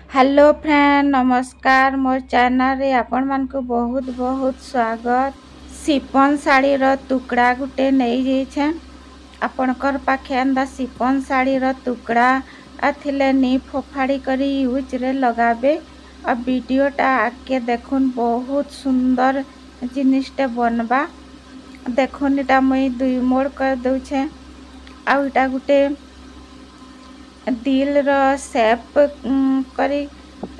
Hello friend नमस्कार मोर channel रे आपण मन को बहुत बहुत स्वागत। सिफन साड़ी रो टुकड़ा गुटे नहीं जाइछे आपणकर पाखे एंदा सिफन साड़ी रो टुकड़ा आथिले नी फोफाड़ी करी यूज रे लगाबे और वीडियोटा आके देखुन बहुत सुंदर जिनिसटे बनबा। देखुन इटा मुई दुई मोड़ कर दउछे आ इटा गुटे दिल रो शेप करी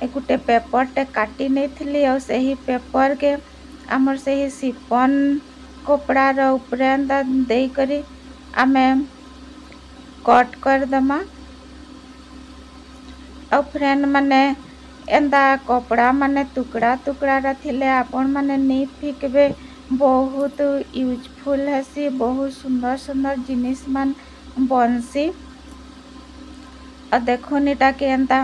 गोटे पेपर टे काटी नहीं थी और सही पेपर के आमर सही सिफन कपड़ा रो ऊपर दे करी आमे कट कर दमा। और फ्रेंड माने एंदा कपड़ा माने टुकड़ा टुकड़ा थिले आपण माने नहीं फिकबे बहुत यूजफुल हेसी बहुत सुंदर सुंदर जिनिस मान बनसी। और देखुन इटा के एंता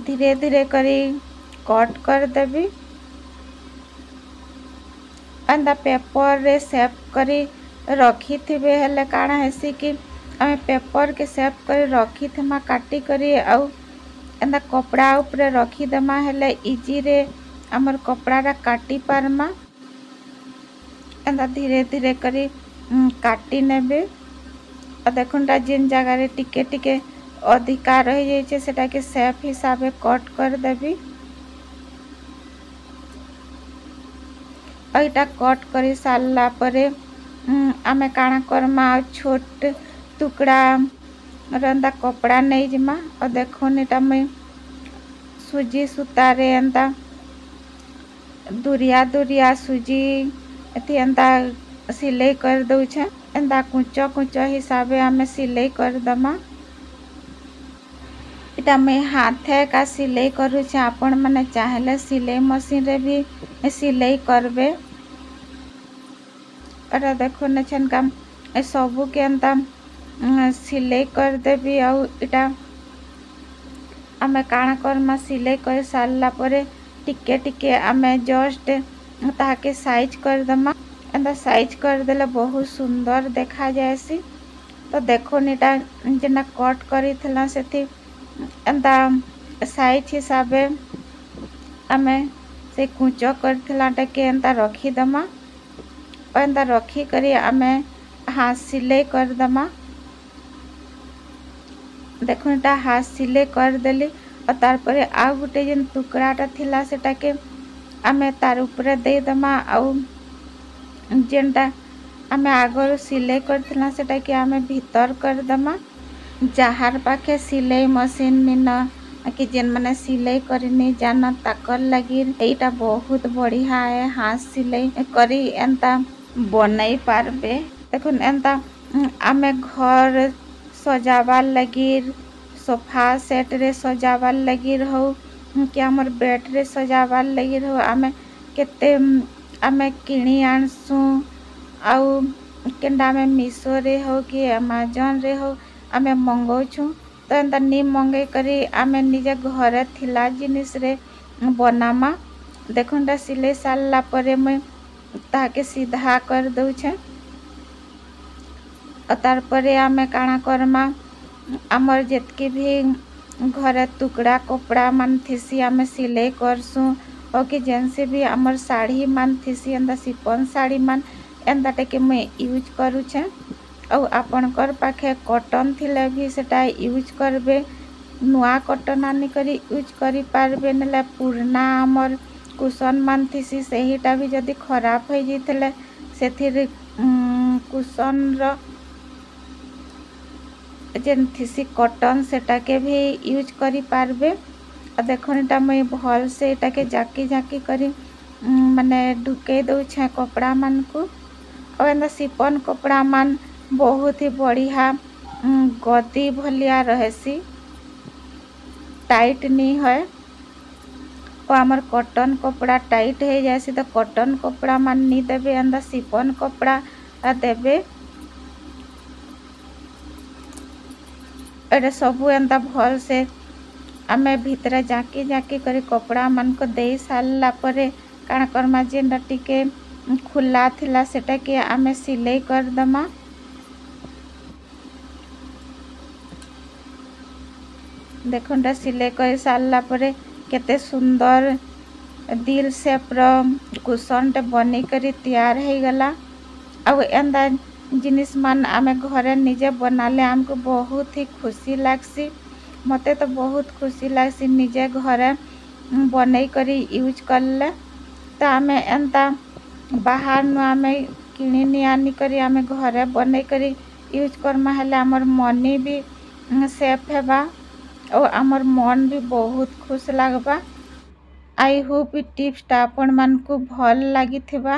धीरे धीरे करी कट कर देबी एंदा पेपर रे सेप करी रखी थिबे हेले काना हेसी कि आमे पेपर के सेप करी रखी थमा काटी करी आउ एंदा कपड़ा ऊपर रखी देमा हेले इजी रे हमर कपड़ा रा काटी पारमा। एंदा धीरे धीरे करी काटी नेबे और देखुनटा जिन जगह टिके टिके अधिकार रही जाइए सेटा के सेफ हिसाब कट कर देबी। एटा कट कर सारा परे आमे काना करमा छोट टुकड़ा रंदा कपड़ा नहीं जमा और देखुन एटा मैं सुजी सूता रे एंता दुरिया दुरिया सुजी एथि एंता सिलाई कर दउछे एंता कुंचो कुंचो हिसाब आमे सिलाई कर दमा। इटा मैं हाथे का सिलाई करूछे आपण माने चाहेले सिलाई मशीन रे भी सिलाई करबे। अरे देखो न छन काम सबू के एंता सिलाई कर देबी और इटा आमे काना करमा सिलाई कर सारला परे टिके टिके आमे जस्ट ताके साइज कर दमा एंता साइज कर देले बहुत सुंदर देखा जाएसी। तो देखो निटा जेना कट करी थला सेथि एंता साइज हिसाब आमे से कुंचो कर थला के एंता रखी दमा और एंता रखी करी आमे हाथ सिलाई कर दमा। देखो निटा हाथ सिलाई कर देली और तार परे आ गुटे जेन टुकड़ाटा थिला सेटा के आमे तार ऊपर दे दमा आउ जेनटा आमे आगर सिलाई करथिला सेटा के आमे भीतर कर दमा। जहार पाखे सिलाई मशीन मिना कि जेन माने सिलाई करनी जान ताकर लगी एटा बहुत बढ़िया है हाथ सिलाई करी एंता बनाई पारबे। देखुन एंता आमे घर सजावार लगी सोफा सेट रे सजावार लगी रहो कि हमर बेड रे सजावार लगी रहो आमे केते आमे किणी आनसु आउ केंडा आमे मीशो रे हो कि अमेजन रे हो आमे मंगौछु। तो एंता नी मंगे करी आमे निजे घरे थिला जिनिस रे बनामा। देखुनटा सिलाई सारला परे मैं ताके सीधा कर दउछे और तार परे आमे काना करमा हमर जेतकी भी घरे टुकड़ा कपड़ा मान थिसी आमे सिलाई करसु और कि जेनसे भी हमर साड़ी मान थिसी एंदा सिफन साड़ी मान एंदा टेके मैं यूज करूछे और आपणकर पाखे कॉटन थिले भी सेटा यूज करबे नुआ कॉटन आनी करी यूज करी पारबे नले पुराना हमर कुशन मान थिसी सेहीटा भी जदी खराब हो जाइतले सेथिर कुशन रो जेन थिसी कॉटन सेटा के भी यूज करी पारबे। और देखोटा मैं भल से एटा के जाकी जाकी करी माने ढुके दउछे कपड़ा मान को और एंदा सिफन कपड़ा मान बहुत ही बढ़िया गदी भलिया रहेसी टाइट नहीं है और हमर कॉटन कपड़ा टाइट हो जाएसी तो कॉटन कपड़ा मान नहीं देबे एंदा सिफन कपड़ा देबे। एटा सबू एंता भल से आमे भीतर जाकी जाकी करी कपड़ा मान को दे सारला परे काना करमा जेनटा टिके खुला थिला सेटा के आमे सिलाई कर दमा। देखंटा सिलाई कर सारला परे केते सुंदर दिल शेप्र कुशनटे बनी करी तैयार हो गला। आउ एंदा जिनिस मान आमे घरे निजे बनाले आमको बहुत ही खुशी लागसी। मते तो बहुत खुशी लागसी निजे घरे बनै करी यूज करले। तो आमे एंता बाहर नु आमे किणी आनी करी आमे घरे बनै करी यूज करमा हेले आमर मनी भी सेफ हेबा और आमर मन भी बहुत खुश लागबा। आई होप टिप्स टा आपण मान को भल लागी थिबा।